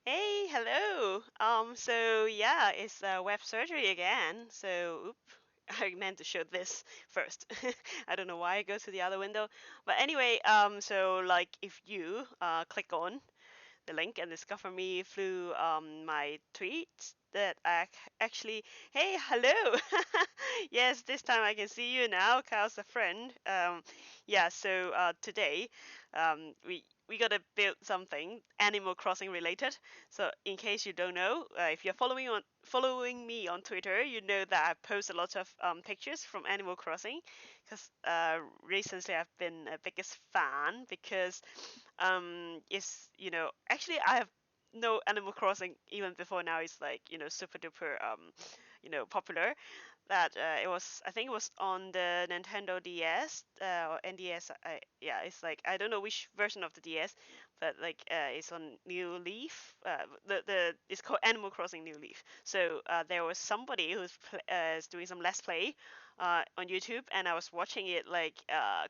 Hey, hello. So yeah, it's web surgery again. So, oop, I meant to show this first. I don't know why I go to the other window, but anyway, so like if you click on the link and discover me through my tweets that actually, hey, hello. Yes, this time I can see you now. Kyle's a friend. Yeah, so today we gotta build something Animal Crossing related. So in case you don't know, if you're following me on Twitter, you know that I post a lot of pictures from Animal Crossing because recently I've been a biggest fan because it's actually I have no Animal Crossing even before now it's like super duper popular that it was I think it was on the Nintendo DS or NDS. Yeah, it's like I don't know which version of the DS, but like it's on New Leaf. The it's called Animal Crossing New Leaf. So there was somebody is doing some let's play on YouTube, and I was watching it like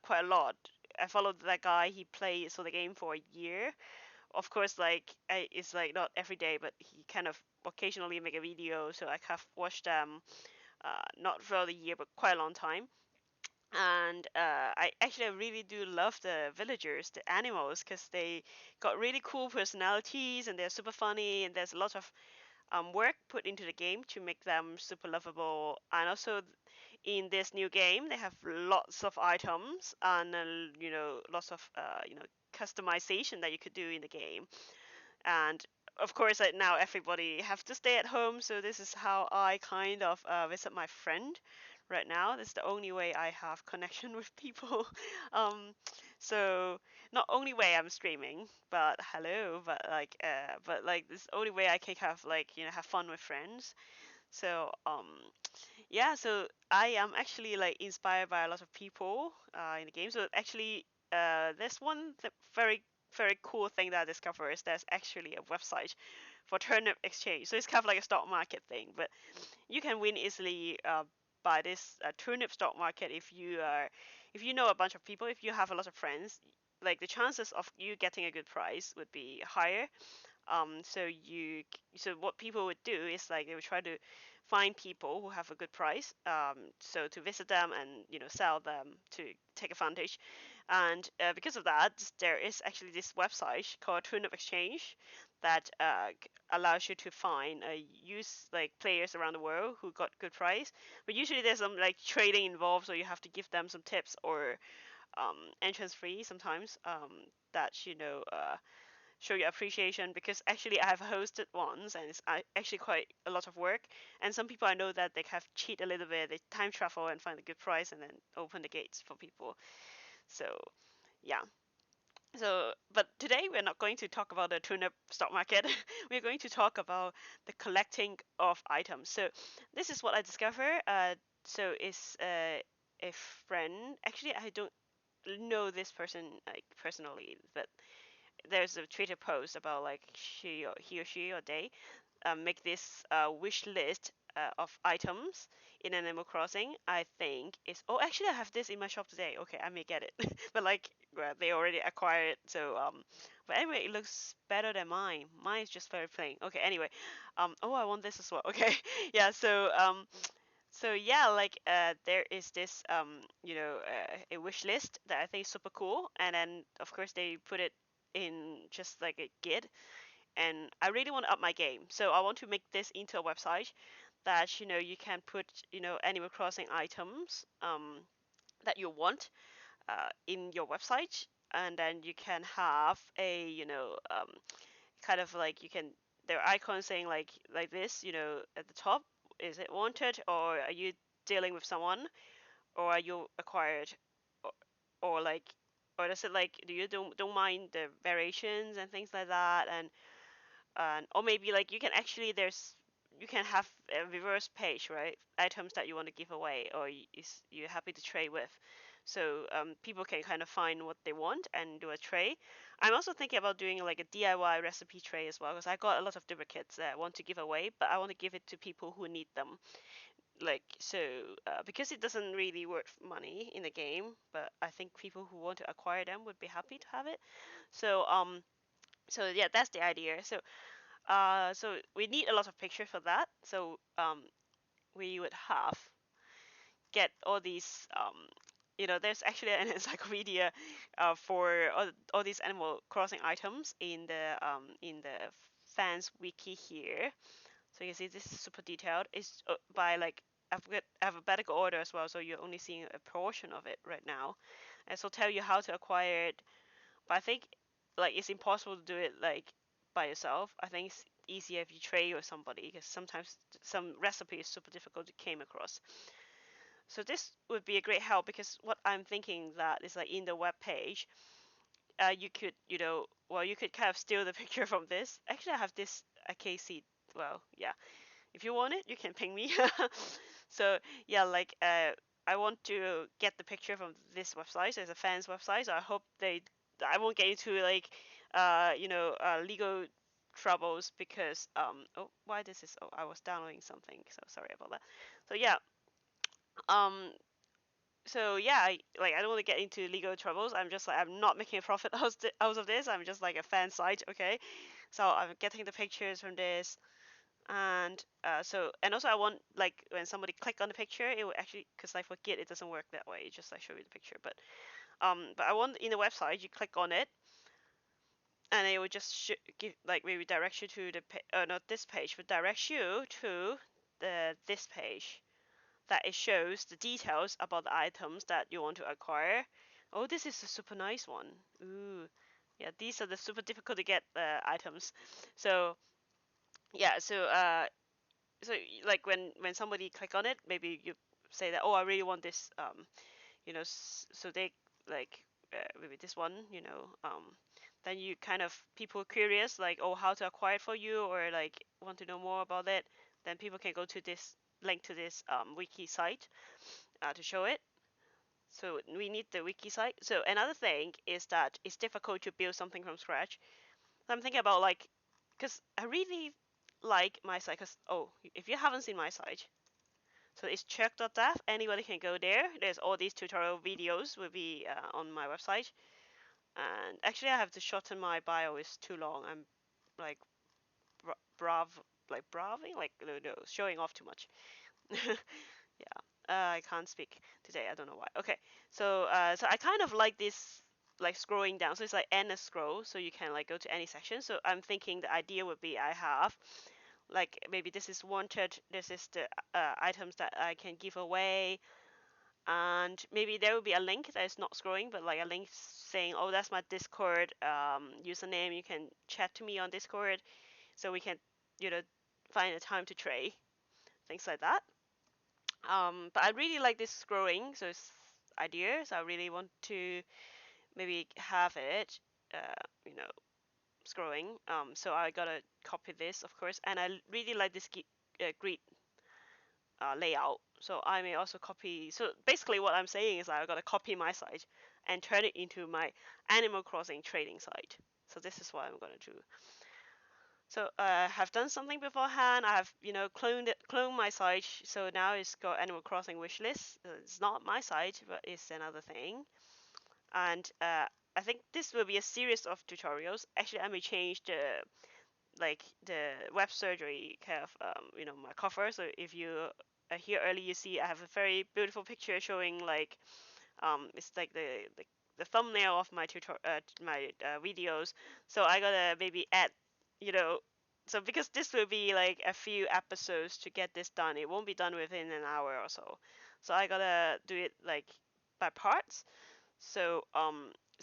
quite a lot. I followed that guy. He played the game for a year. Of course, like it's like not every day, but he kind of occasionally make a video. So I have watched not for the year, but quite a long time. And I really do love the villagers, the animals, because they got really cool personalities and they're super funny. And there's a lot of work put into the game to make them super lovable. And also in this new game, they have lots of items and lots of customization that you could do in the game. And of course, now everybody have to stay at home, so this is how I kind of visit my friend right now. This is the only way I have connection with people. um, so not only way I'm streaming, but hello, but like this only way I can have like have fun with friends. So yeah, so I am actually like inspired by a lot of people in the game. So actually, there's one very cool thing that I discovered is there's actually a website for turnip exchange. So it's kind of like a stock market thing, but you can win easily by this turnip stock market if you know a bunch of people, if you have a lot of friends. Like the chances of you getting a good price would be higher. So what people would do is like they would try to find people who have a good price, so to visit them and sell them to take advantage. And because of that, there is actually this website called Tune Up Exchange that allows you to find use like players around the world who got good price. But usually there's some like trading involved, so you have to give them some tips or entrance free sometimes. That show your appreciation, because actually I have hosted once and it's actually quite a lot of work. And some people I know that they have cheat a little bit, they time travel and find a good price and then open the gates for people. So yeah. So, but today we're not going to talk about the turnip stock market. We're going to talk about the collecting of items. So, this is what I discovered. So, it's a friend. Actually, I don't know this person like personally, but there's a Twitter post about like he or she or they make this wish list of items in Animal Crossing. I think is oh actually I have this in my shop today. Okay, I may get it, but like well, they already acquired it. So but anyway, it looks better than mine. Mine is just very plain. Okay, anyway, oh I want this as well. Okay, yeah. So yeah, like there is this a wish list that I think is super cool, and then of course they put it in just like a grid, and I really want to up my game. So I want to make this into a website that you can put Animal Crossing items that you want in your website, and then you can have a kind of like you can there are icons saying like this at the top. Is it wanted, or are you dealing with someone, or are you acquired, or, or like or does it like do you don't mind the variations and things like that, and or maybe like you can actually there's you can have a reverse page, right? Items that you want to give away or is you're happy to trade with. So people can kind of find what they want and do a trade. I'm also thinking about doing like a DIY recipe tray as well, because I got a lot of duplicates that I want to give away, but I want to give it to people who need them. Like so, because it doesn't really worth money in the game, but I think people who want to acquire them would be happy to have it. So so yeah, that's the idea. So So we need a lot of pictures for that. So we would have get all these there's actually an encyclopedia for all these Animal Crossing items in the fans wiki here. So you see this is super detailed. It's by like alphabetical order as well, so you're only seeing a portion of it right now. And so tell you how to acquire it. But I think like it's impossible to do it like by yourself. I think it's easier if you trade with somebody because sometimes some recipe is super difficult to came across. So this would be a great help because what I'm thinking that is like in the web page, you could you could kind of steal the picture from this. Actually, I have this AKC. Well, yeah, if you want it, you can ping me. So yeah, like I want to get the picture from this website. So it's a fans website. So I hope I won't get into like legal troubles because why this is I was downloading something, so sorry about that. So yeah, um so yeah, I don't want to get into legal troubles. I'm just like I'm not making a profit out of this. I'm just like a fan site, okay? So I'm getting the pictures from this, and and also I want like when somebody click on the picture, it will actually because I forget it doesn't work that way. It just like show you the picture, but I want in the website you click on it, and it will just give like maybe direct you to the not this page, but direct you to the this page that it shows the details about the items that you want to acquire. Oh, this is a super nice one. Ooh, yeah, these are the super difficult to get items. So yeah, so like when somebody click on it, maybe you say that, oh, I really want this, so they like maybe this one, then you kind of people curious like, oh, how to acquire it for you, or like want to know more about it, then people can go to this link to this wiki site to show it. So we need the wiki site. So another thing is that it's difficult to build something from scratch. So I'm thinking about like, because I really like my site. Cause if you haven't seen my site, so it's check.dev. Anybody can go there. There's all these tutorial videos will be on my website. And actually, I have to shorten my bio. It's too long. I'm like brav, like braving, like no, showing off too much. Yeah, I can't speak today. I don't know why. Okay, so I kind of like this, like scrolling down. So it's like endless scroll, so you can like go to any section. So I'm thinking the idea would be I have like maybe this is wanted. This is the items that I can give away, and maybe there will be a link that is not scrolling, but like a link saying, oh, that's my Discord username. You can chat to me on Discord, so we can you know find a time to trade, things like that. But I really like this scrolling, so it's ideas. I really want to maybe have it, you know, scrolling. So I gotta copy this, of course, and I really like this grid layout. So I may also copy. So basically, what I'm saying is I gotta copy my site and turn it into my Animal Crossing trading site. So this is what I'm gonna do. So I have done something beforehand. I have, cloned my site. So now it's got Animal Crossing wishlist. It's not my site, but it's another thing. And I think this will be a series of tutorials. Actually, I may change the web surgery kind of my cover. So if you are here early, you see I have a very beautiful picture showing like it's like the thumbnail of my videos. So I gotta maybe add, you know, so because this will be like a few episodes to get this done. It won't be done within an hour or so. So I gotta do it like by parts. So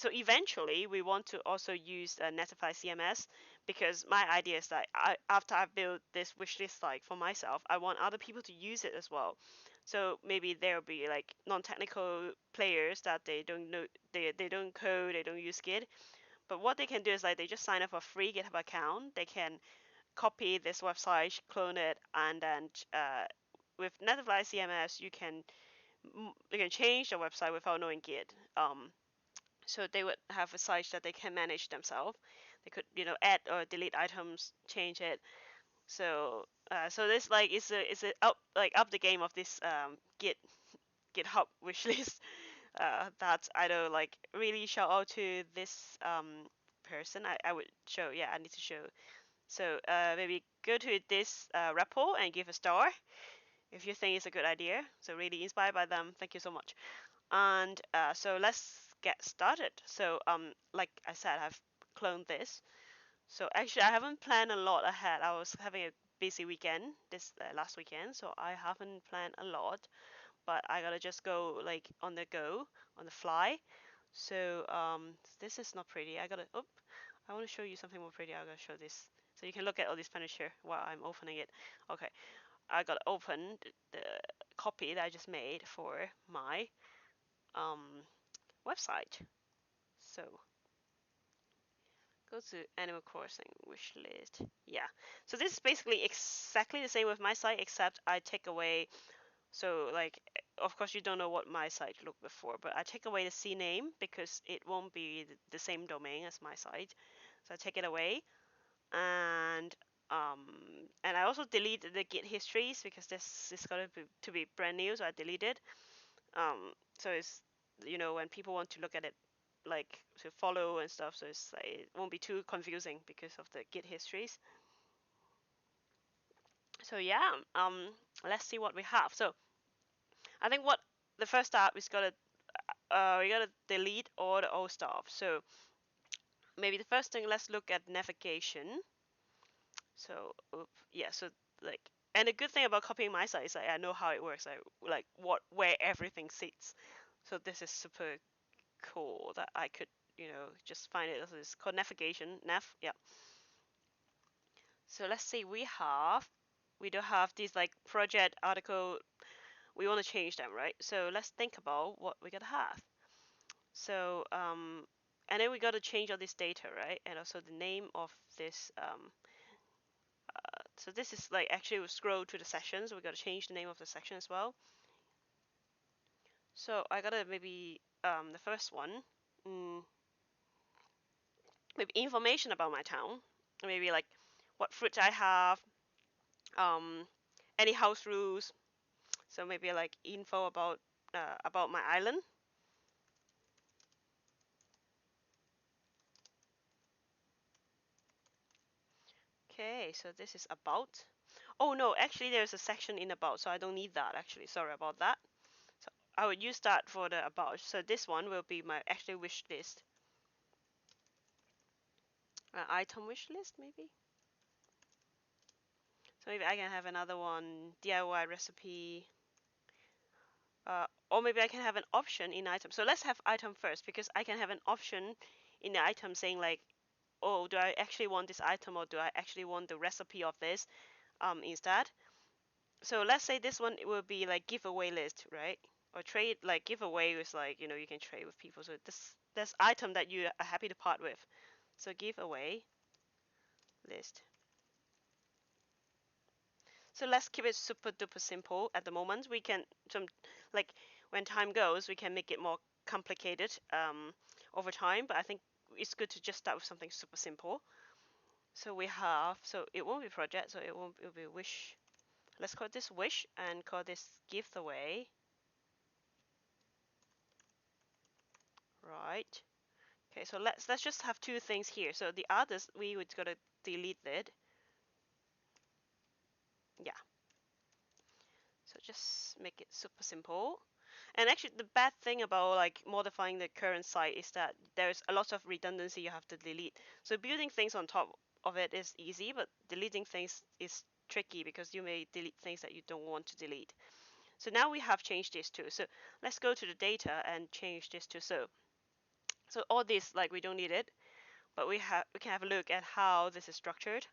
eventually we want to also use Netlify CMS because my idea is that after I've built this wishlist site for myself, I want other people to use it as well. So maybe there will be like non-technical players that they don't know, they don't code, they don't use Git, but what they can do is like they just sign up for a free GitHub account. They can copy this website, clone it, and then with Netlify CMS you can change the website without knowing Git. So they would have a site that they can manage themselves. They could, add or delete items, change it. So this like is a up the game of this GitHub wishlist. That I don't like really shout out to this person. I would show, yeah, I need to show So maybe go to this repo and give a star if you think it's a good idea. So really inspired by them. Thank you so much. And so let's get started. So like I said, I've cloned this. So actually, I haven't planned a lot ahead. I was having a busy weekend this last weekend, so I haven't planned a lot. But I gotta just go like on the go, on the fly. So this is not pretty. I gotta. Oh, I want to show you something more pretty. I gotta show this, so you can look at all this furniture while I'm opening it. Okay, I gotta open the copy that I just made for my website. So go to Animal Crossing wish list. Yeah. So this is basically exactly the same with my site, except I take away. So like, of course you don't know what my site looked before, but I take away the CNAME because it won't be the same domain as my site. So I take it away, and um, and I also delete the Git histories because this is going to be brand new, so I deleted. So it's, when people want to look at it, like to follow and stuff, so it's like it won't be too confusing because of the Git histories. So yeah, let's see what we have. So I think what the first step is we gotta delete all the old stuff. So maybe the first thing, let's look at navigation. So yeah, so like, and the good thing about copying my site is I know how it works. I like where everything sits. So this is super cool that I could, just find it. It's called navigation, nav. Yeah. So let's see, we do have these like project article. We want to change them, right? So let's think about what we gotta have. So and then we gotta change all this data, right? And also the name of this. So this is like, actually we scroll to the section, so we gotta change the name of the section as well. So I gotta maybe the first one. Mm, Maybe information about my town, maybe like what fruits I have, um, any house rules. So maybe like info about my island. Okay, so this is about. Oh no, actually there's a section in about, so I don't need that actually. Sorry about that. So I would use that for the about. So this one will be my actual wish list. Item wish list maybe. So maybe I can have another one, DIY recipe. Or maybe I can have an option in item. So let's have item first, because I can have an option in the item saying like, oh, do I actually want this item, or do I actually want the recipe of this instead? So let's say this one, it will be like giveaway list, right? Or trade, like giveaway is like, you can trade with people. So this item that you are happy to part with. So giveaway list. So let's keep it super duper simple at the moment. We can like, when time goes, we can make it more complicated over time. But I think it's good to just start with something super simple. So we have, so it won't be project, so it'll be wish. Let's call this wish and call this giveaway. Right. Okay, so let's just have two things here. So the others, we would gotta delete it. Yeah. So just make it super simple. And actually, the bad thing about like modifying the current site is that there's a lot of redundancy you have to delete. So building things on top of it is easy, but deleting things is tricky because you may delete things that you don't want to delete. So now we have changed this too. So let's go to the data and change this to so all this, like, we don't need it, but we can have a look at how this is structured.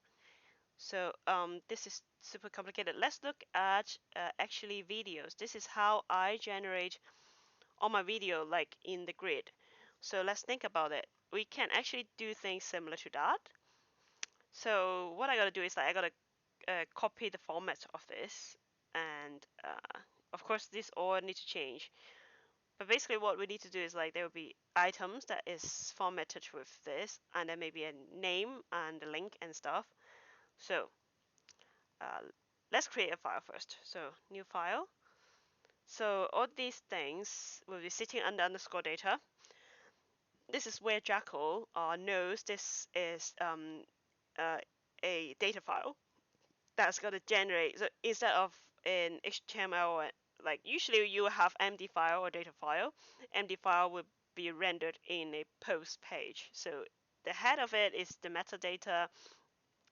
So this is super complicated. Let's look at actually videos. This is how I generate all my video like in the grid. So let's think about it. We can actually do things similar to that. So what I gotta do is like I gotta copy the format of this, and of course this all need to change. But basically what we need to do is like there will be items that is formatted with this, and then maybe a name and a link and stuff. So uh, let's create a file first. So new file. So all these things will be sitting under underscore data. This is where Jackal knows this is uh, a data file that's going to generate. So instead of an HTML, like usually you have empty file or data file, empty file will be rendered in a post page. So the head of it is the metadata.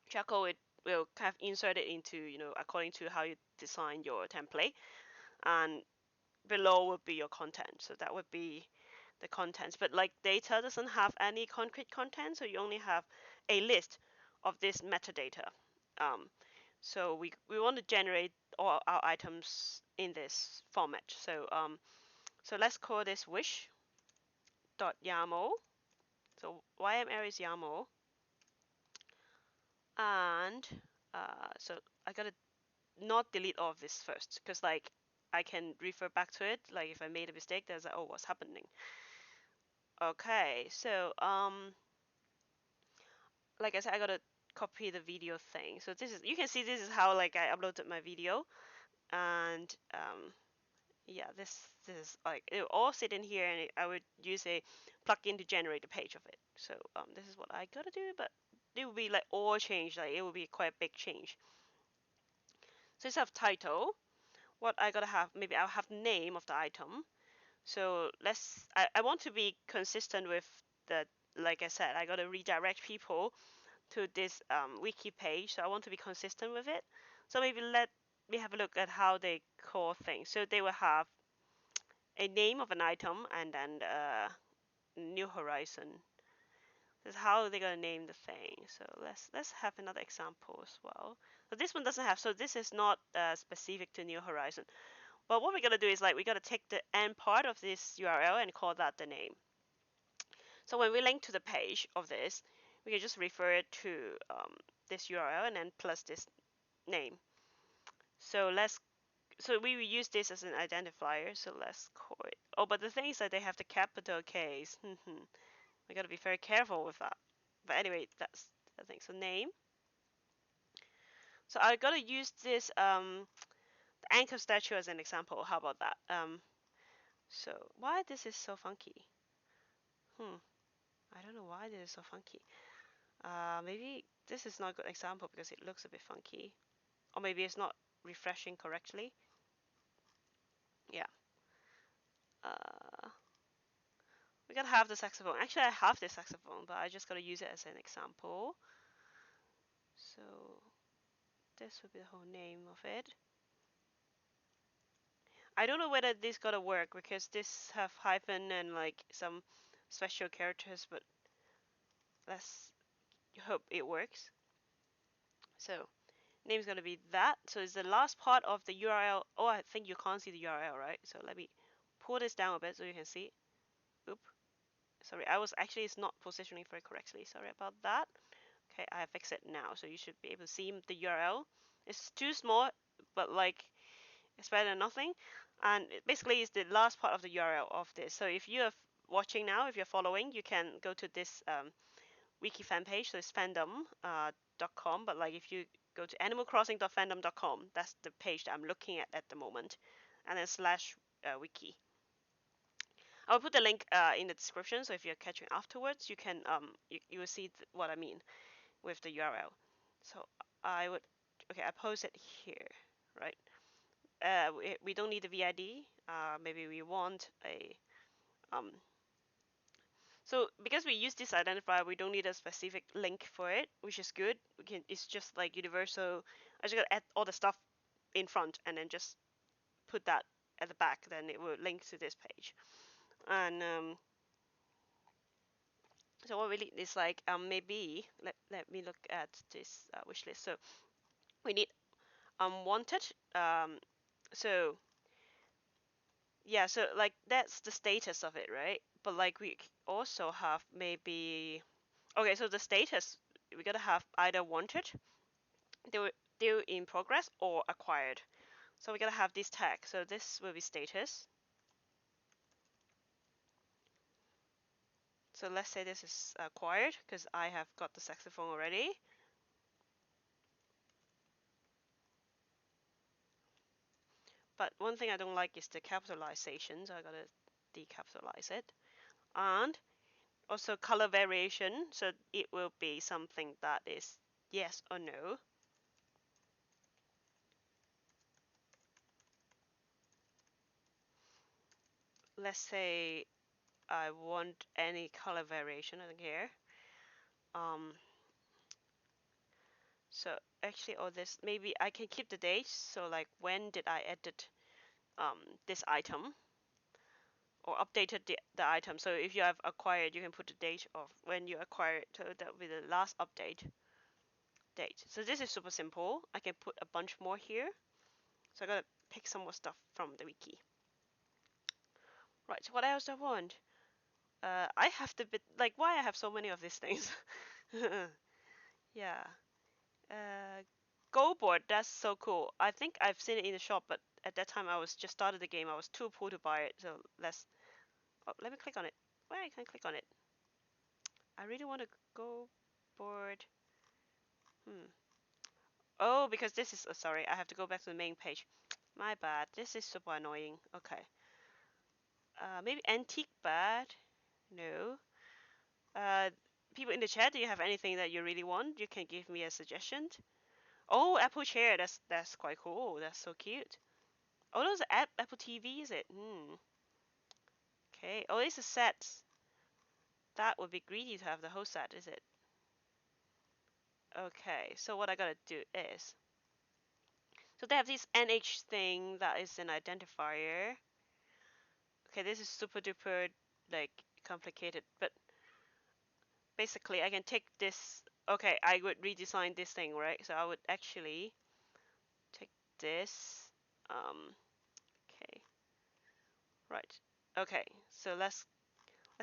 Charcoal it will kind of insert it into, according to how you design your template, and below would be your content. So that would be the contents. But like data doesn't have any concrete content, so you only have a list of this metadata. So we want to generate all our items in this format. So let's call this wish.yaml. So YML is YAML, and so I gotta not delete all of this first, because like I can refer back to it. Like if I made a mistake, there's like, oh, what's happening? Okay, so like I said, I gotta copy the video thing. So this is, you can see this is how like I uploaded my video, and yeah, this is like it will all sit in here, and I would use a plugin to generate a page of it. So this is what I gotta do, but it will be like all change. Like it will be quite a big change. So instead of title, what I gotta have, maybe I'll have name of the item. So I want to be consistent with the, like I said, I gotta redirect people to this wiki page. So I want to be consistent with it. So maybe let me have a look at how they call things. So they will have a name of an item and then New Horizon. This is how they're gonna name the thing. So let's have another example as well. So this one doesn't have. So this is not specific to New Horizon. But what we're gonna do is like we gotta take the end part of this URL and call that the name. So when we link to the page of this, we can just refer it to this URL and then plus this name. So we will use this as an identifier. So let's call it. Oh, but the thing is that they have the capital K's. We gotta be very careful with that. But anyway, that's the thing. So name. So I gotta use this the anchor statue as an example. How about that? So why this is so funky? I don't know why this is so funky. Maybe this is not a good example because it looks a bit funky, or maybe it's not refreshing correctly. Yeah. Uh, we gotta have the saxophone. Actually, I have the saxophone, but I just gotta use it as an example. So this would be the whole name of it. I don't know whether this gotta work because this have hyphen and like some special characters, but let's hope it works. So name's gonna be that. So it's the last part of the URL. Oh, I think you can't see the URL, right? So let me pull this down a bit so you can see. Oop. Sorry, I was actually, it's not positioning very correctly. Sorry about that. Okay, I have fixed it now. So you should be able to see the URL. It's too small, but like it's better than nothing. And it basically is the last part of the URL of this. So if you are watching now, if you're following, you can go to this wiki fan page. So it's fandom.com. But like if you go to animalcrossing.fandom.com, that's the page that I'm looking at the moment. And then slash wiki. I'll put the link in the description. So if you're catching afterwards, you can you will see what I mean with the URL. So I would, okay, I post it here, right? We don't need the VID. Maybe we want a so because we use this identifier, we don't need a specific link for it, which is good. We can, it's just like universal. I just gotta add all the stuff in front and then just put that at the back. Then it will link to this page. And so what we need is like maybe let me look at this wish list. So we need wanted. So yeah, so like that's the status of it, right? But like we also have maybe, okay, so the status we gotta have either wanted, still in progress, or acquired. So we gotta have this tag. So this will be status. So let's say this is acquired because I have got the saxophone already. But one thing I don't like is the capitalization, so I gotta decapitalize it. And also color variation, so it will be something that is Yes or no. Let's say I want any color variation. I don't care. Um, so actually, all this maybe I can keep the date. So like, when did I edit this item or updated the item? So if you have acquired, you can put the date of when you acquired. So that will be the last update date. So this is super simple. I can put a bunch more here. So I gotta pick some more stuff from the wiki. Right. So what else do I want? I have the bit like why I have so many of these things. Yeah. Uh, Go board. That's so cool. I think I've seen it in the shop, but at that time I was just started the game. I was too poor to buy it. So let's. Oh, let me click on it. Where I can click on it. I really want to go board. Hmm. Oh, because this is. Oh, sorry, I have to go back to the main page. My bad. This is super annoying. Okay. Maybe antique bad. No. Uh, People in the chat, do you have anything that you really want? You can give me a suggestion. Oh, Apple chair. That's quite cool. That's so cute. Oh, those are Apple TV, is it? Hmm. Okay. Oh, it's a set. That would be greedy to have the whole set, is it? Okay. So what I gotta do is, so they have this NH thing that is an identifier. Okay, this is super duper like complicated, but basically I can take this. Okay, I would redesign this thing, right? So I would actually take this. Okay, right. Okay, so let's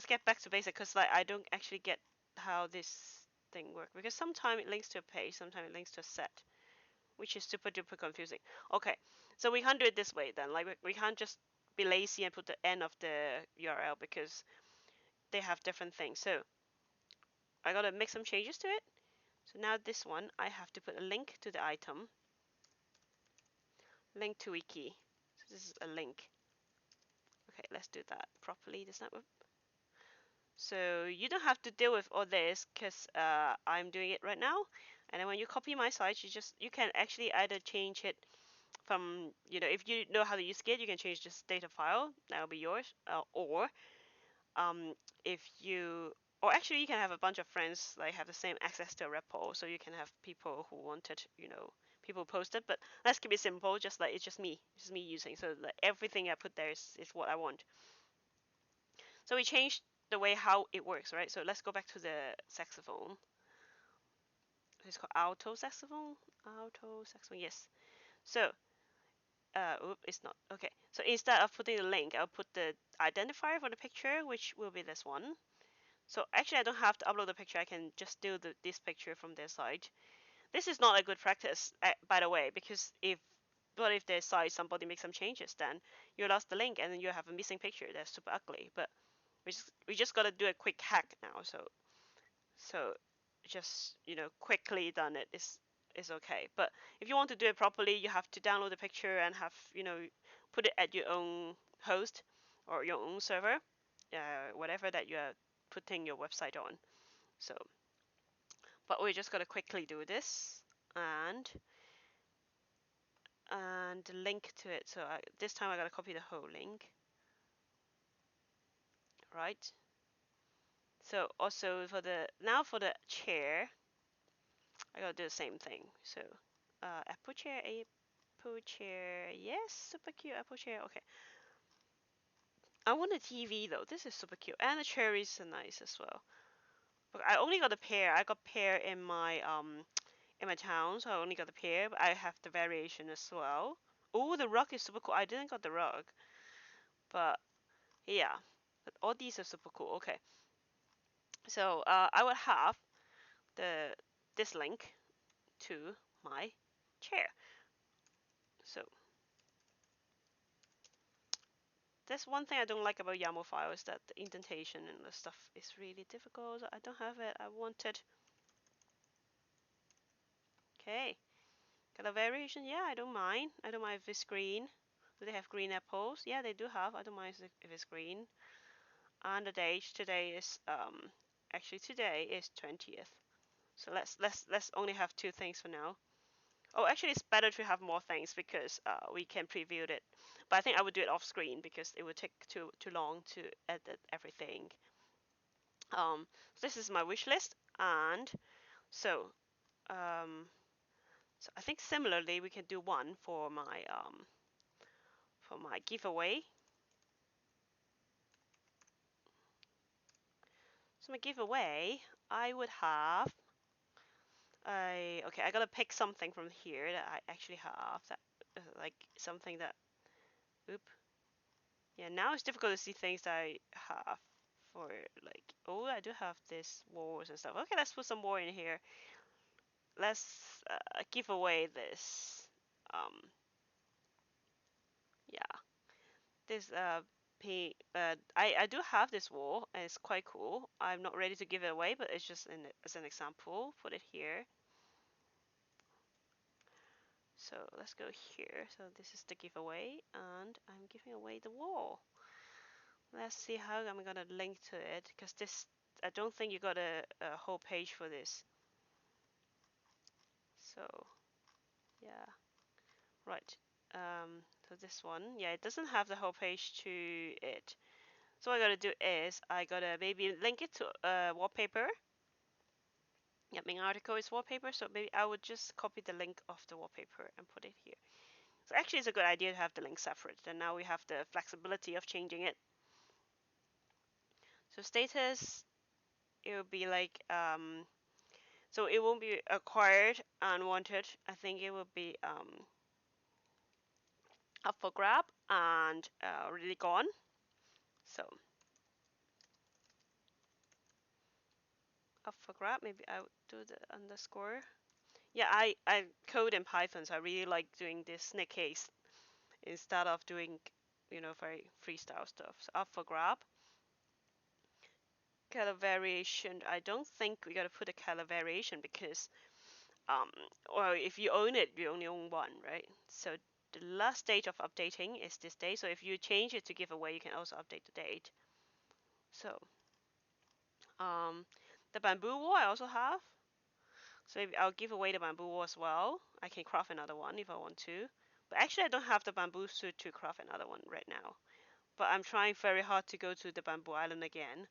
get back to basic because like I don't actually get how this thing works because sometimes it links to a page, sometimes it links to a set, which is super duper confusing. Okay, so we can't do it this way then. Like we can't just be lazy and put the end of the URL because they have different things. So I gotta make some changes to it. So now this one, I have to put a link to the item, link to wiki. So this is a link. Okay, let's do that properly this time. So you don't have to deal with all this because I'm doing it right now. And then when you copy my site, you can actually either change it from if you know how to use Git, you can change this data file. That'll be yours. Or um, if you or actually you can have a bunch of friends like have the same access to a repo, so you can have people who wanted people post it. But let's keep it simple, just like it's just me using. So like everything I put there is what I want. So we changed the way how it works, right? So let's go back to the saxophone. It's called alto saxophone. Alto saxophone, yes. So, it's not. Okay. So instead of putting the link, I'll put the identifier for the picture, which will be this one. So actually, I don't have to upload the picture. I can just do this picture from their site. This is not a good practice, by the way, because what if their site somebody makes some changes, then you lost the link and then you have a missing picture. That's super ugly. But we just gotta do a quick hack now. So just quickly done it is okay. But if you want to do it properly, you have to download the picture and have put it at your own host or your own server, whatever that you are putting your website on. So, but we just gotta quickly do this and link to it. So this time I gotta copy the whole link, right? So also for the chair, I gotta do the same thing. So Apple chair, Apple chair, yes, super cute Apple chair. Okay, I want a TV though. This is super cute, and the cherries are nice as well. But I only got a pair. I got pair in my town, so I only got a pair. But I have the variation as well. Oh, the rug is super cool. I didn't got the rug, but yeah, but all these are super cool. Okay, so I will have the this link to my chair. So that's one thing I don't like about YAML file is that the indentation and the stuff is really difficult. I don't have it. I wanted. Okay, got a variation. Yeah, I don't mind. I don't mind if it's green. Do they have green apples? Yeah, they do have. I don't mind if it's green. And the date today is actually today is 20th. So let's only have 2 things for now. Oh, actually, it's better to have more things because we can preview it. But I think I would do it off screen because it would take too long to edit everything. So this is my wish list, and so so I think similarly we can do one for my giveaway. So my giveaway, I would have okay, I gotta pick something from here that I actually have that like something that oop. Yeah, now it's difficult to see things that I have for like oh I do have this walls and stuff. Okay, let's put some more in here. Let's give away this yeah this I do have this wall and it's quite cool. I'm not ready to give it away, but it's just as an example. Put it here. So let's go here. So this is the giveaway, and I'm giving away the wall. Let's see how I'm gonna link to it, because this I don't think you got a whole page for this. So yeah, right. So this one, yeah, it doesn't have the whole page to it. So what I gotta do is I gotta maybe link it to wallpaper. Yeah, main article is wallpaper, so maybe I would just copy the link of the wallpaper and put it here. So actually, it's a good idea to have the link separate. Then now we have the flexibility of changing it. So status, it will be like so it won't be acquired unwanted. I think it will be up for grab and really gone. So up for grab. Maybe I would do the underscore. Yeah, I code in Python, so I really like doing this snake case instead of doing very freestyle stuff. So up for grab. Color variation. I don't think we gotta put a color variation because um well if you own it you only own one, right? So the last date of updating is this day, so if you change it to giveaway you can also update the date. So um the bamboo wall I also have, so maybe I'll give away the bamboo wall as well. I can craft another one if I want to, but actually I don't have the bamboo suit to craft another one right now, but I'm trying very hard to go to the bamboo island again,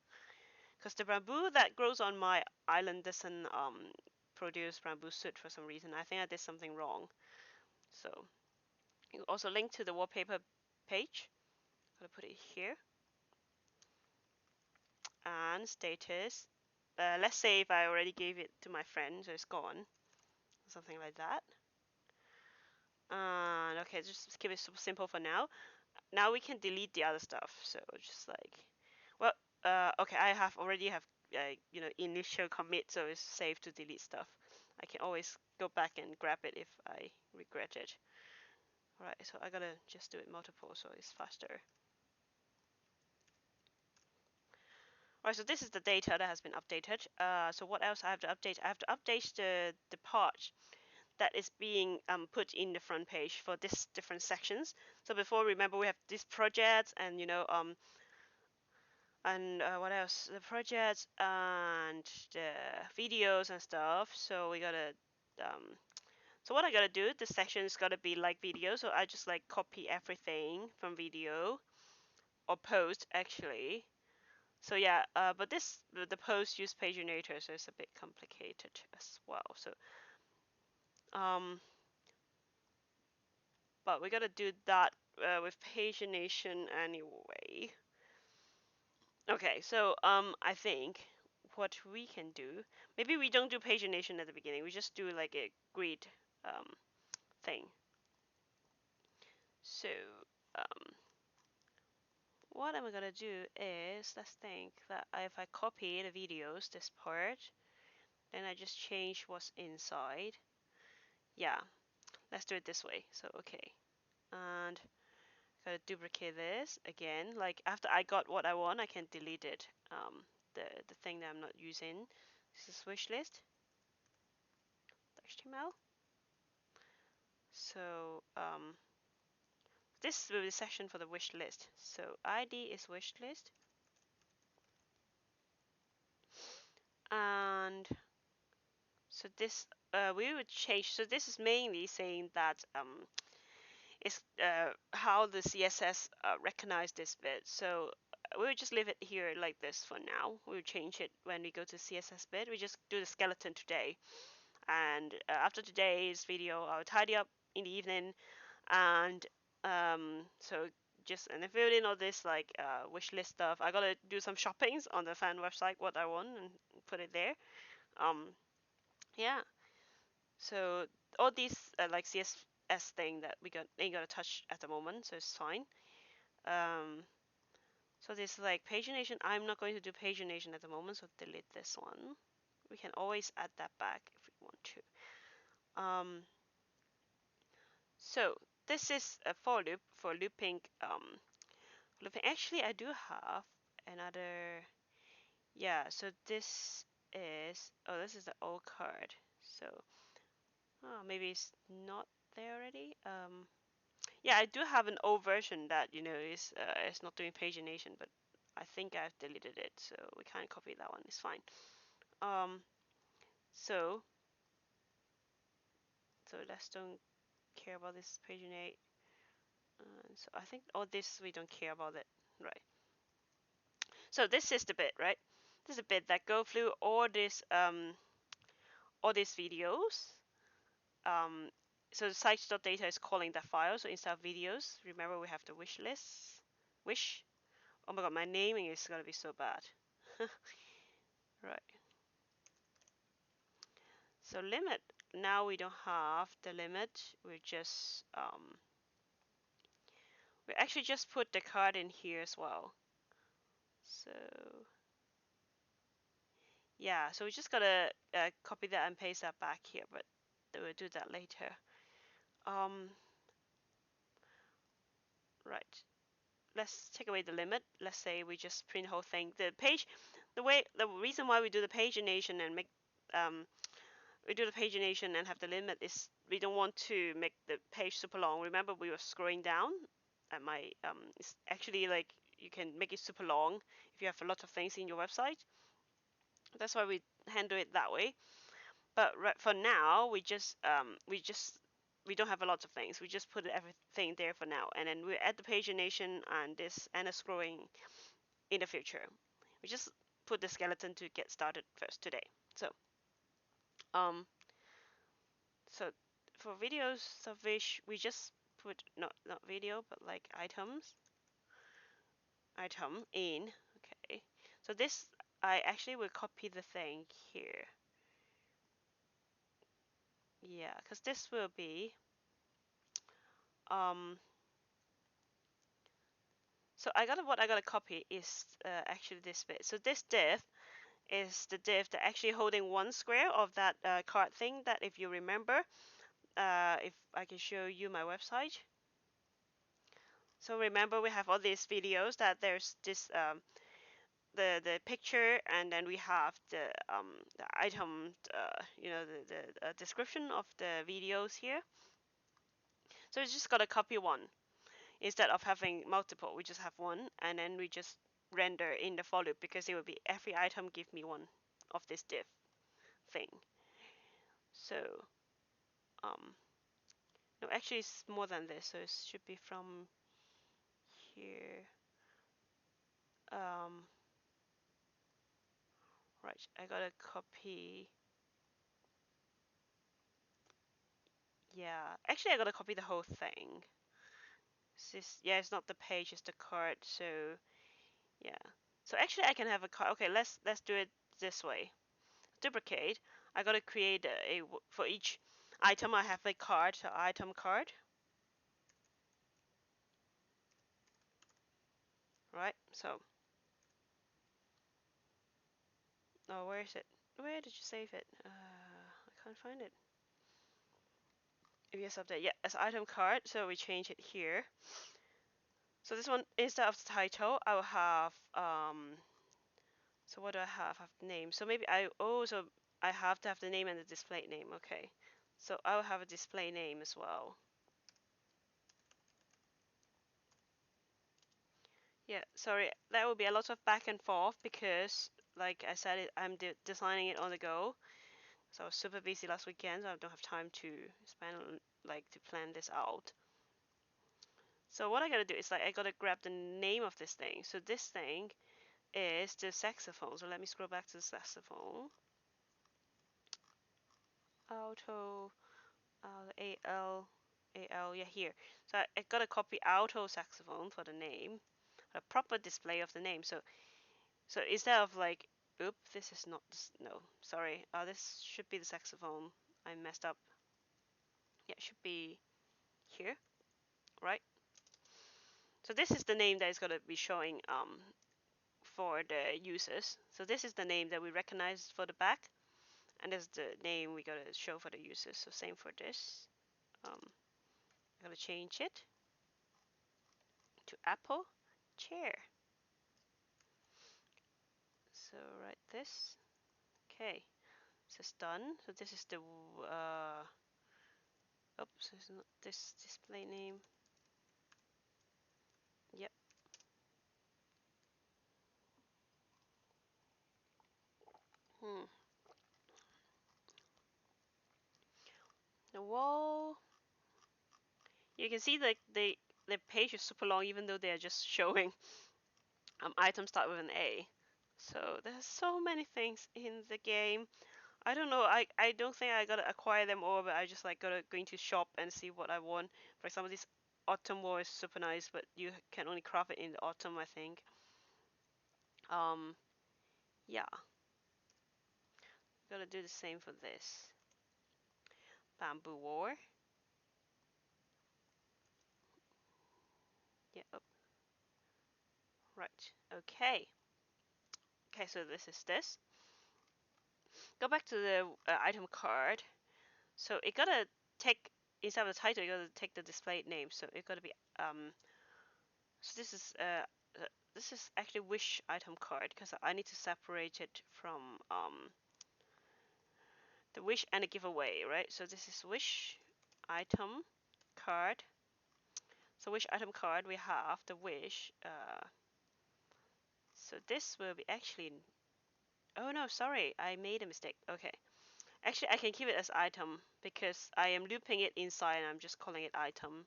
because the bamboo that grows on my island doesn't produce bamboo suit for some reason. I think I did something wrong. So you also link to the wallpaper page. I'm gonna put it here. And status. Let's say if I already gave it to my friend, so it's gone. Something like that. And okay, just keep it super simple for now. Now we can delete the other stuff. So just like, well, okay, I have already have initial commit, so it's safe to delete stuff. I can always go back and grab it if I regret it. Alright, so I gotta just do it multiple so it's faster. Alright, so this is the data that has been updated. So what else I have to update? I have to update the part that is being put in the front page for this different sections. So before, remember, we have these projects and what else? The projects and the videos and stuff. So we gotta so what I gotta do, this section is gotta be like video. So I just like copy everything from video or post actually. So yeah, but the post use paginator, so it's a bit complicated as well. So um, but we gotta do that with pagination anyway. Okay, so I think what we can do, maybe we don't do pagination at the beginning. We just do like a grid thing. So um, what I'm gonna do is, let's think that if I copy the videos, this part, then I just change what's inside. Yeah, let's do it this way. So okay, and gotta duplicate this again. Like after I got what I want, I can delete it. The thing that I'm not using. This is wish list. HTML. So this will be the section for the wish list. So ID is wish list, and So this we would change. So this is mainly saying that is how the CSS recognize this bit. So we would just leave it here like this for now. We will change it when we go to CSS bit. We just do the skeleton today, and after today's video, I'll tidy up in the evening, and so just and if you didn't know this like wish list stuff, I gotta do some shoppings on the fan website what I want and put it there. Um, yeah. So all these like CSS thing that we got ain't gonna touch at the moment, so it's fine. Um, so this like pagination, I'm not going to do pagination at the moment, so delete this one. We can always add that back if we want to. So this is a for loop for looping. Looping. Actually, I do have another. Yeah. So this is. Oh, this is the old card. So maybe it's not there already. Yeah, I do have an old version that is not doing pagination, but I think I've deleted it, so we can't copy that one. It's fine. Um, so let's don't care about this paginate. So I think all this we don't care about it, right? So this is the bit, right? This is a bit that go through all these videos. Um, so the sites.data is calling that file. So instead of videos, remember we have the wish list. Wish. Oh my god, my naming is gonna be so bad. Right. So limit. Now we don't have the limit. We actually just put the card in here as well. So yeah, so we just gotta copy that and paste that back here, but we'll do that later. Um, right. Let's take away the limit. Let's say we just print the whole thing. The reason why we do the pagination and we do the pagination and have the limit is we don't want to make the page super long. Remember we were scrolling down, and it's actually like you can make it super long if you have a lot of things in your website. That's why we handle it that way. But right for now, we don't have a lot of things. We just put everything there for now, and then we add the pagination and this and the scrolling in the future. We just put the skeleton to get started first today. So um so for videos of which we just put not video but like item in. Okay. So this I actually will copy the thing here. Yeah, because this will be um so what I gotta copy is actually this bit. So this div is the div that actually holding one square of that card thing that if you remember, if I can show you my website. So remember we have all these videos that there's this the picture and then we have the item the description of the videos here. So we just gotta copy one instead of having multiple. We just have one and then we just render in the for loop because it will be every item give me one of this div thing. So um no, actually it's more than this, so it should be from here. um right, I gotta copy. Yeah, actually I gotta copy the whole thing. Yeah, it's not the page, it's the card. So yeah, so actually I can have a card. Okay, let's do it this way. Duplicate. I gotta create for each item I have a card, so item card. Right. So oh, where is it? Where did you save it? I can't find it. Yes, update. Yeah, as item card. So we change it here. So this one, instead of the title, I will have so what do I have? I have the name. So maybe so I have to have the name and the display name. Okay. So I will have a display name as well. Yeah, sorry, that will be a lot of back and forth because, like I said, I'm designing it on the go. So I was super busy last weekend, so I don't have time to spend like to plan this out. So what I gotta do is like I gotta grab the name of this thing. So this thing is the saxophone. So let me scroll back to the saxophone. Alto, A L, yeah, here. So I gotta copy alto saxophone for the name, a proper display of the name. So instead of like, oop, this is not, no, sorry. This should be the saxophone. I messed up. Yeah, it should be here, right? So this is the name that is gonna be showing for the users. So this is the name that we recognize for the back, and this is the name we gotta show for the users. So same for this. I'm gonna change it to Apple chair. So write this. Okay, so it's done. So this is the oops, it's not this display name. Yep. Hmm. The wall. You can see like the page is super long, even though they are just showing items start with an A. So there's so many things in the game. I don't know. I don't think I gotta acquire them all, but I just like gotta go into shop and see what I want. For example, this autumn wall is super nice, but you can only craft it in the autumn, I think. Um, yeah, gotta do the same for this bamboo wall. Yeah. Oh, right. Okay. Okay. So this is this. Go back to the item card. So it gotta take instead of the title, you gotta take the display name. So it gotta be So this is actually wish item card because I need to separate it from the wish and the giveaway, right? So this is wish item card. So wish item card we have the wish. So this will be actually. Oh no, sorry, I made a mistake. Okay, actually I can keep it as item because I am looping it inside and I'm just calling it item.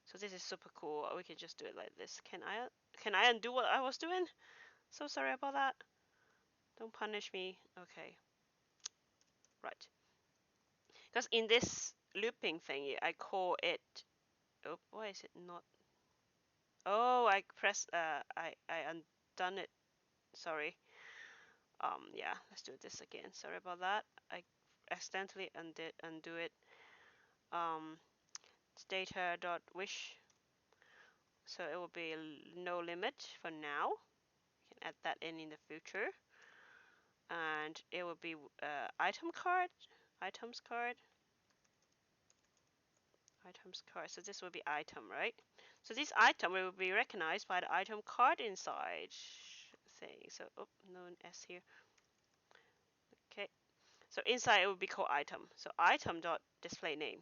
So this is super cool. We can just do it like this. Can I undo what I was doing? So sorry about that. Don't punish me. Okay, right. Because in this looping thingy, I call it. Oh, why is it not? Oh, I pressed. I undone it. Sorry. Yeah. Let's do this again. Sorry about that. I accidentally undo it. Um, it's data dot wish. So it will be no limit for now. You can add that in the future, and it will be item card, items card, items card. So this will be item, right? So this item will be recognized by the item card inside thing. So oh, no S here. Okay. So inside it will be called item. So item dot display name.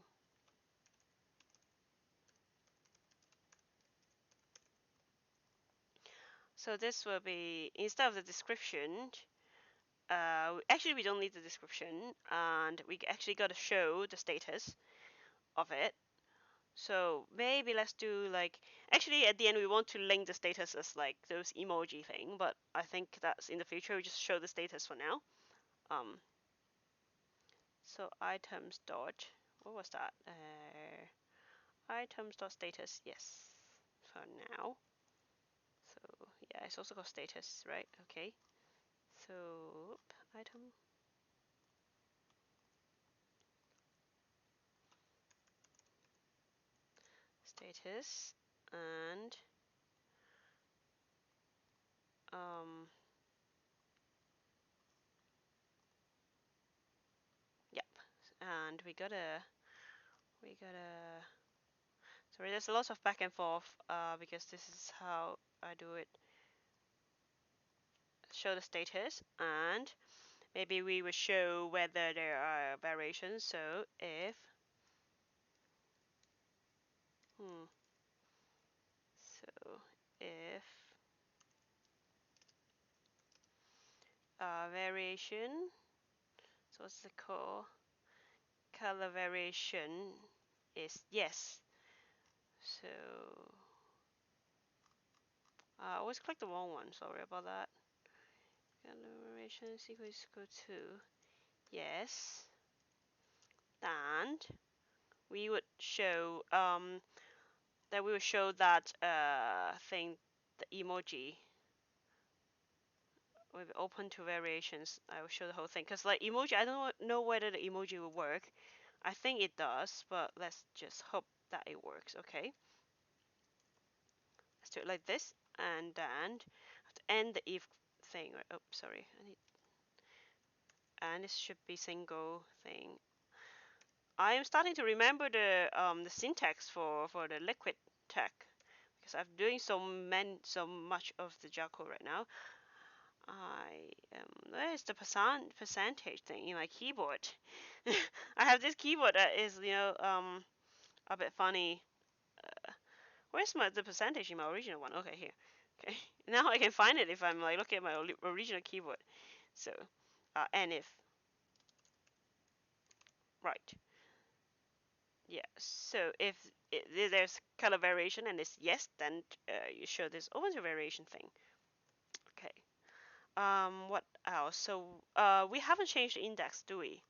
So this will be instead of the description. Actually, we don't need the description, and we actually got to show the status of it. So maybe let's do like actually at the end we want to link the status as like those emoji thing, but I think that's in the future. We just show the status for now. Um, so items dot what was that? Items dot status. Yes, for now. So yeah, it's also got status, right? Okay. So item status and um yep, and we gotta sorry, there's a lot of back and forth because this is how I do it. Show the status and maybe we will show whether there are variations. So if hmm, so if variation, So what's the color variation is yes. So I always click the wrong one. Sorry about that. Color variation equals to yes. And we would show that we will show that thing, the emoji. We'll be open to variations. I will show the whole thing because like emoji, I don't know whether the emoji will work. I think it does, but let's just hope that it works. Okay, let's do it like this, and then I have to end the if thing. Right? Oh, sorry. And it should be single thing. I am starting to remember the syntax for the liquid tech because I'm doing so much of the Java right now. Where's the percentage thing in my keyboard? I have this keyboard that is a bit funny. Where's the percentage in my original one? Okay, here. Okay, now I can find it if I'm like looking at my original keyboard. So, and if right, yeah. So if there's color variation and it's yes, then you show this open to variation thing. Okay. What else? So we haven't changed the index, do we?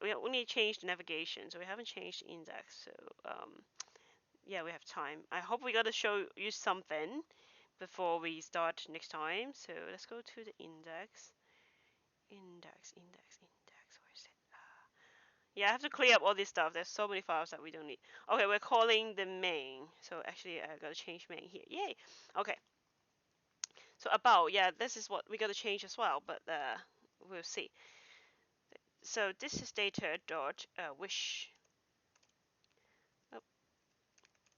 We only changed the navigation, so we haven't changed the index. So yeah, we have time. I hope we got to show you something before we start next time. So let's go to the index. Index. Where is it? Yeah, I have to clear up all this stuff. There's so many files that we don't need. Okay, we're calling the main. So actually, I gotta change main here. Yay. Okay. So about, yeah, this is what we gotta change as well, but we'll see. So this is data dot wish. Oh,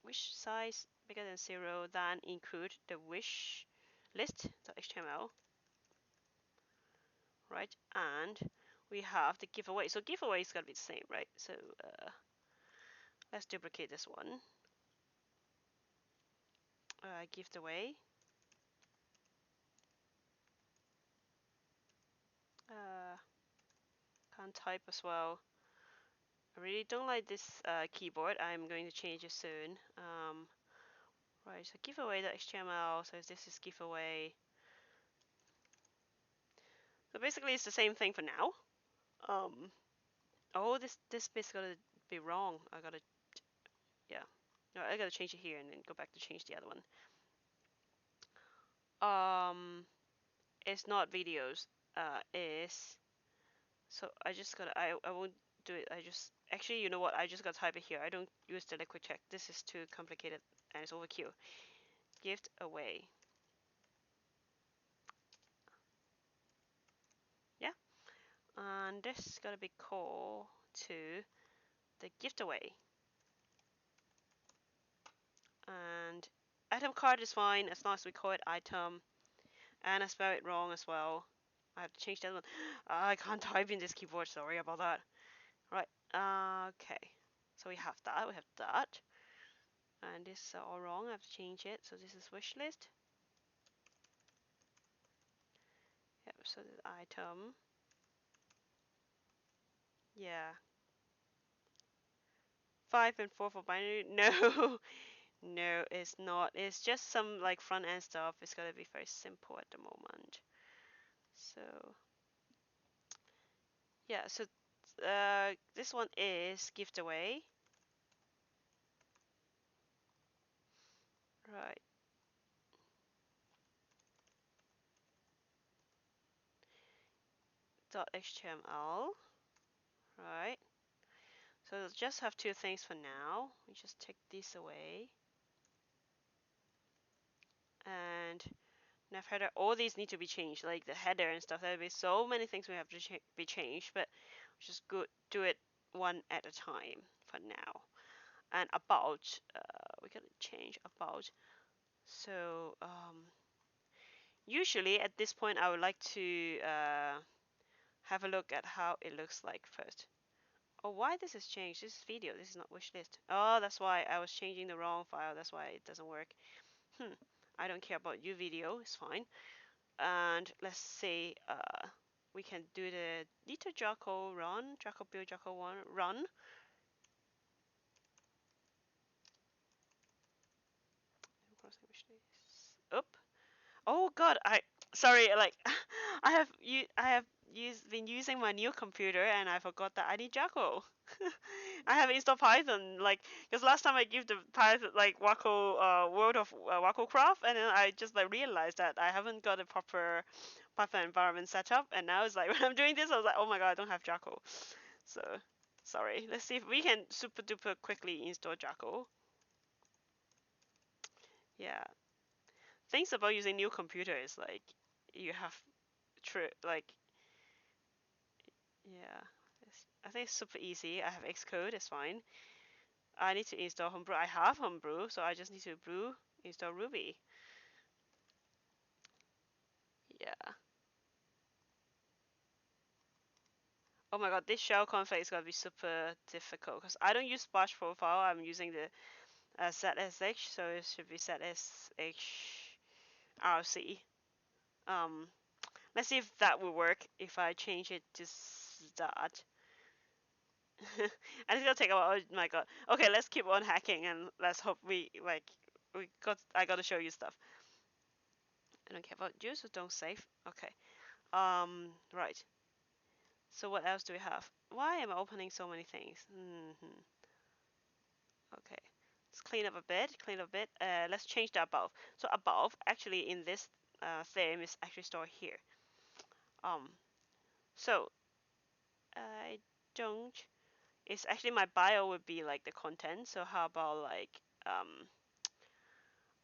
wish size bigger than 0, then include the wish list.html, right? And we have the giveaway. So giveaway is gonna be the same, right? So let's duplicate this one. Giveaway. Can't type as well. I really don't like this keyboard. I'm going to change it soon. Right, so giveaway.html. So this is giveaway. So basically, it's the same thing for now. Oh, this bit's gonna be wrong. I gotta, yeah. No, I gotta change it here and then go back to change the other one. It's not videos. Is so I just gotta. I won't do it. I just actually, you know what? I just gotta type it here. I don't use the liquid check. This is too complicated and it's overkill. Gift away. Yeah, and this is gonna be called to the gift away. And item card is fine as long as we call it item. And I spell it wrong as well. I have to change that one. I can't type in this keyboard. Sorry about that. Right. Okay. So we have that. We have that. And this is all wrong. I have to change it. So this is wish list. Yep. So the item. Yeah. 5 and 4 for binary. No. No, it's not. It's just some like front end stuff. It's gonna be very simple at the moment. So yeah. So this one is gift away. Right. .html. Right. So we'll just have two things for now. We just take this away. And nav header, all these need to be changed, like the header and stuff. There'll be so many things we have to be changed, but just do it one at a time for now. And about, we gotta change about. So usually at this point, I would like to have a look at how it looks like first. Oh, why this has changed? This is video. This is not wish list. Oh, that's why I was changing the wrong file. That's why it doesn't work. I don't care about your video. It's fine. And let's say we can do the little Jocko run, Jocko build Jocko one run. Oop. Oh God, I sorry. Like I have been using my new computer and I forgot that I need Jocko. I have installed Python like because last time I gave the Python like Wacko World of Wacko Craft and then I just like realized that I haven't got a proper Python environment set up and now it's like when I'm doing this I was like oh my God I don't have Jocko. So sorry. Let's see if we can super duper quickly install Jocko. Yeah. Things about using new computer is like you have like yeah. I think it's super easy. I have Xcode, it's fine. I need to install Homebrew. I have Homebrew, so I just need to install Ruby. Yeah. Oh my God, this shell config is gonna be super difficult because I don't use Bash profile. I'm using the ZSH, so it should be ZSHRC. Um, let's see if that will work if I change it to start. And it's gonna take a while. Oh my God. Okay, let's keep on hacking and let's hope we got. I gotta show you stuff. I don't care about you, so don't save. Okay. Right. So what else do we have? Why am I opening so many things? Okay. Let's clean up a bit. Clean up a bit. Let's change the above. So above, actually, in this theme is actually stored here. Um. So I don't. It's actually my bio would be like the content. So how about like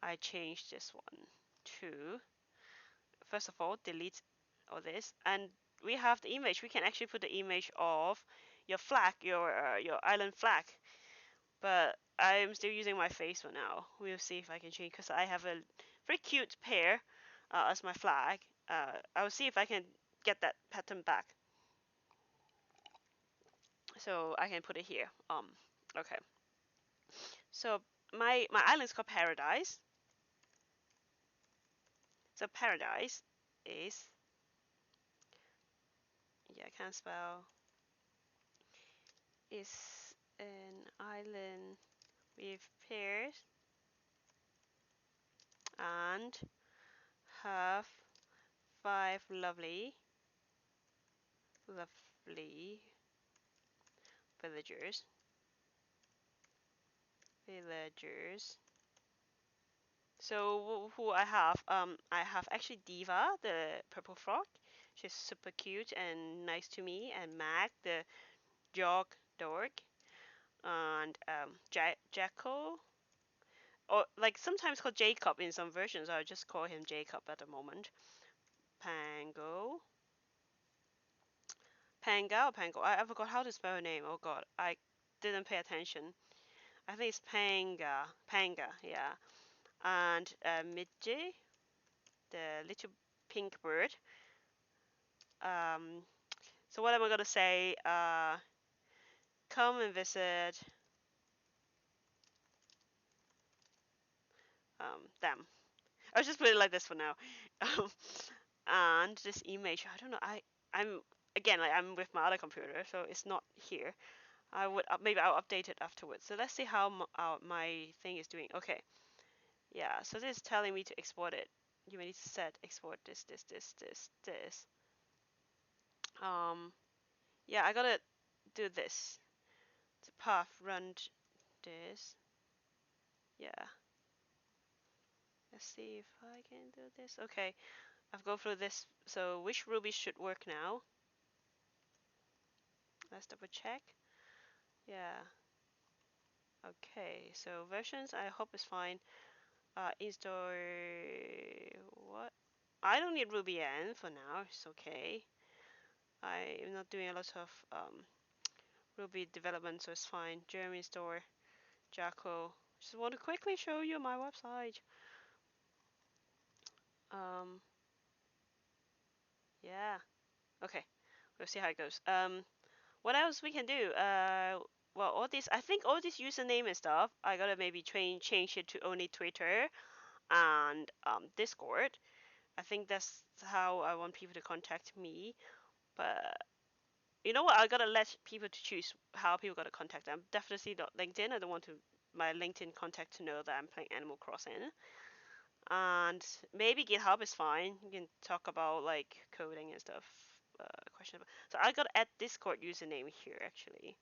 I change this one to first of all delete all this and we have the image. We can actually put the image of your flag, your island flag. But I'm still using my face for now. We'll see if I can change because I have a very cute pear as my flag. I'll see if I can get that pattern back. So I can put it here. Okay. So my island is called Paradise. So Paradise is yeah I can't spell is an island with pears and have five lovely villagers. Villagers. So who I have actually Diva, the purple frog. She's super cute and nice to me, and Mag, the jog dog, and Jackal, or like sometimes called Jacob in some versions. I'll just call him Jacob at the moment. Pango, Panga or Pango. I forgot how to spell her name. Oh God, I didn't pay attention. I think it's Panga, Panga, yeah. And Midge, the little pink bird. Um, so what am I gonna say? Come and visit them. I'll just put it like this for now. Um, and this image, I don't know. I'm again like I'm with my other computer, so it's not here. I would maybe I'll update it afterwards. So let's see how my thing is doing. Okay, yeah. So this is telling me to export it. You may need to set export this. Um, yeah, I gotta do this. The path run this. Yeah. Let's see if I can do this. Okay, I've gone through this. So which Ruby should work now? Let's double check. Yeah. Okay, so versions I hope is fine. Install what? I don't need Ruby N for now. It's okay. I'm not doing a lot of Ruby development, so it's fine. German store, Jacko. Just want to quickly show you my website. Um, yeah. Okay, we'll see how it goes. What else we can do? Well, all this, I think all this username and stuff, I gotta maybe change it to only Twitter and Discord. I think that's how I want people to contact me. But you know what? I gotta let people to choose how people gotta contact them. Definitely not LinkedIn. I don't want to my LinkedIn contact to know that I'm playing Animal Crossing. And maybe GitHub is fine. You can talk about like coding and stuff. Questionable. So I got add Discord username here actually.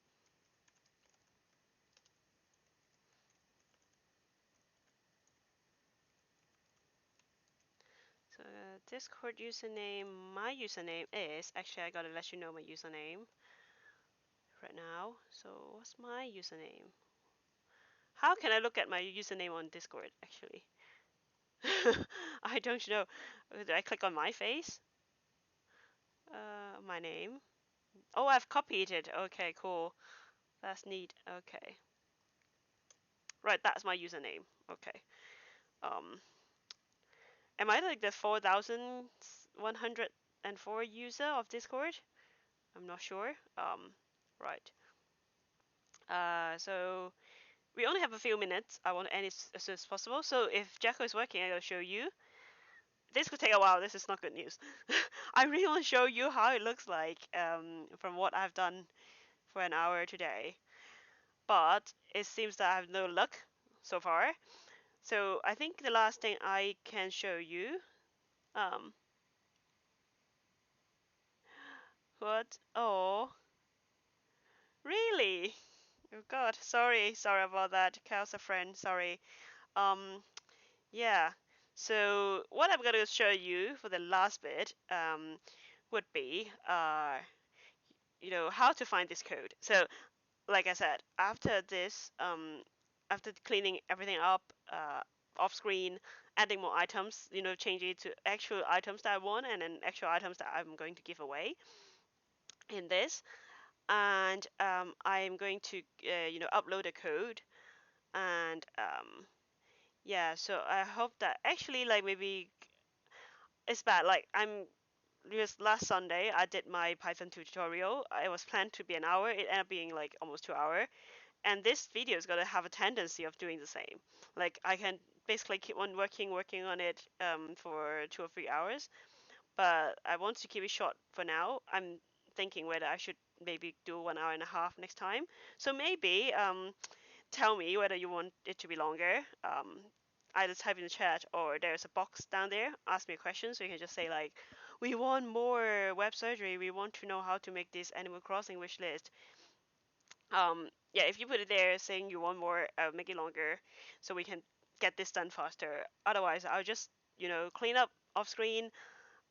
So Discord username. My username is actually I gotta let you know my username right now. So what's my username? How can I look at my username on Discord actually? I don't know. Do I click on my face? My name. Oh, I've copied it. Okay, cool. That's neat. Okay. Right, that's my username. Okay. Um, am I like the 4,104 user of Discord? I'm not sure. Right. So we only have a few minutes. I want to end it as soon as possible. So if Jacko is working, I'm gonna show you. This could take a while. This is not good news. I really want to show you how it looks like from what I've done for an hour today. But it seems that I have no luck so far. So I think the last thing I can show you. Um, what? Oh, really? Oh God, sorry about that. Cal's a friend. Sorry. Um, yeah. So what I'm gonna show you for the last bit would be how to find this code. So like I said, after this, after cleaning everything up, off screen, adding more items, changing it to actual items that I want and then actual items that I'm going to give away in this. And I'm going to, upload a code. And yeah, so I hope that actually, like, maybe it's bad. Like, because last Sunday I did my Python tutorial. It was planned to be an hour. It ended up being like almost 2 hours. And this video is gonna have a tendency of doing the same. Like I can basically keep on working on it for 2 or 3 hours, but I want to keep it short for now. I'm thinking whether I should maybe do 1 hour and a half next time. So maybe tell me whether you want it to be longer. Either type in the chat or there's a box down there. Ask me a question, so you can just say like, "We want more web surgery. We want to know how to make this Animal Crossing wish list." Yeah, if you put it there saying you want more, make it longer so we can get this done faster. Otherwise, I'll just clean up off screen.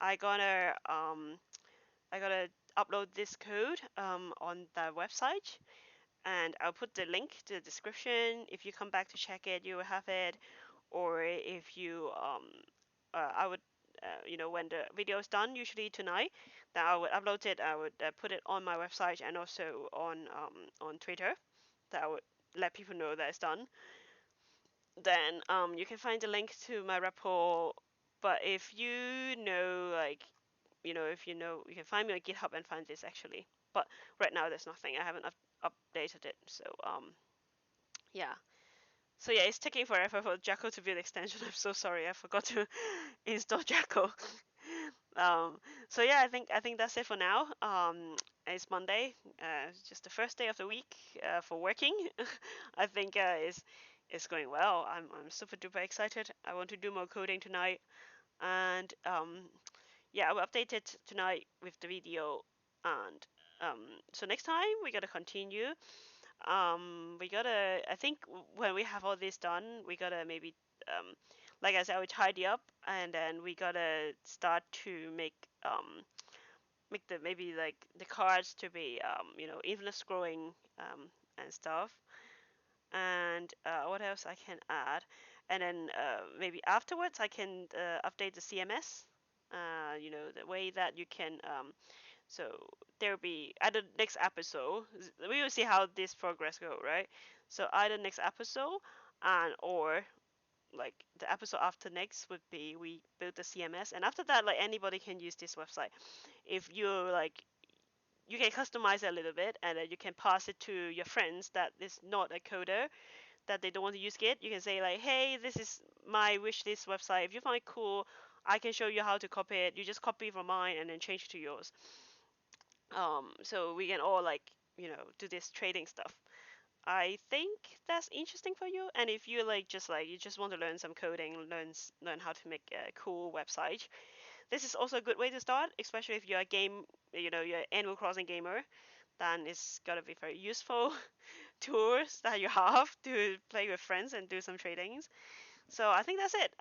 I gonna I gotta upload this code on the website, and I'll put the link to the description. If you come back to check it, you will have it. Or if you I would when the video is done, usually tonight, then I would upload it. I would put it on my website and also on Twitter. That I would let people know that it's done. Then you can find the link to my repo. But if you know, like, if you know, you can find me on GitHub and find this actually. But right now there's nothing. I haven't updated it. So yeah. So yeah, it's taking forever for Jacko to build extension. I'm so sorry. I forgot to install Jacko. um, so yeah, I think that's it for now. It's Monday. It's just the first day of the week for working. I think it's going well. I'm super duper excited. I want to do more coding tonight, and yeah, I will update it tonight with the video. And so next time we gotta continue. We gotta. I think when we have all this done, we gotta maybe like I said, we tidy up, and then we gotta start to make the maybe like the cards to be even scrolling and stuff. And what else I can add? And then maybe afterwards I can update the CMS. The way that you can so there will be at the next episode. We will see how this progress go, right? So either next episode and or like the episode after next would be we build the CMS, and after that, like anybody can use this website. If you like, you can customize it a little bit, and then you can pass it to your friends that is not a coder, that they don't want to use Git. You can say like, hey, this is my wishlist website. If you find it cool, I can show you how to copy it. You just copy from mine and then change it to yours. So we can all like do this trading stuff. I think that's interesting for you. And if you like just like you just want to learn some coding, learn how to make a cool website, this is also a good way to start, especially if you're a game, you're an Animal Crossing gamer. Then it's gotta be very useful tools that you have to play with friends and do some tradings. So I think that's it.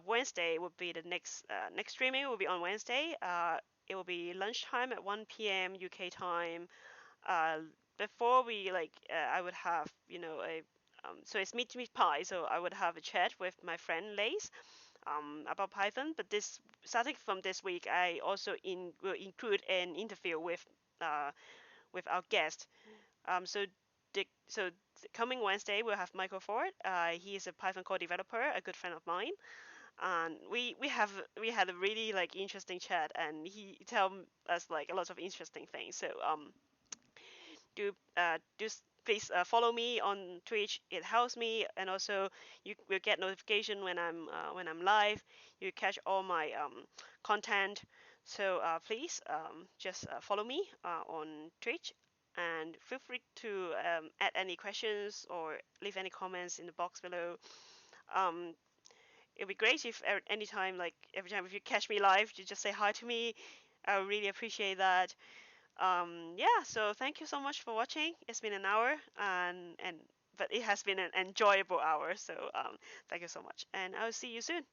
Wednesday would be the next streaming will be on Wednesday. It will be lunchtime at 1 p.m. UK time. Uh, Before we I would have a so it's meet to meet pie. So I would have a chat with my friend Lace about Python. But this starting from this week, I also will include an interview uh, with our guest. So coming Wednesday we'll have Michael Ford. He is a Python core developer, a good friend of mine, and we had a really like interesting chat, and he tell us like a lot of interesting things. So please follow me on Twitch. It helps me, and also you will get notification when I'm live. You catch all my content. So please just follow me on Twitch, and feel free to add any questions or leave any comments in the box below. Um, it'd be great if anytime, like every time if you catch me live, you just say hi to me. I really appreciate that. Yeah, so thank you so much for watching. It's been an hour, and but it has been an enjoyable hour. So thank you so much, and I'll see you soon.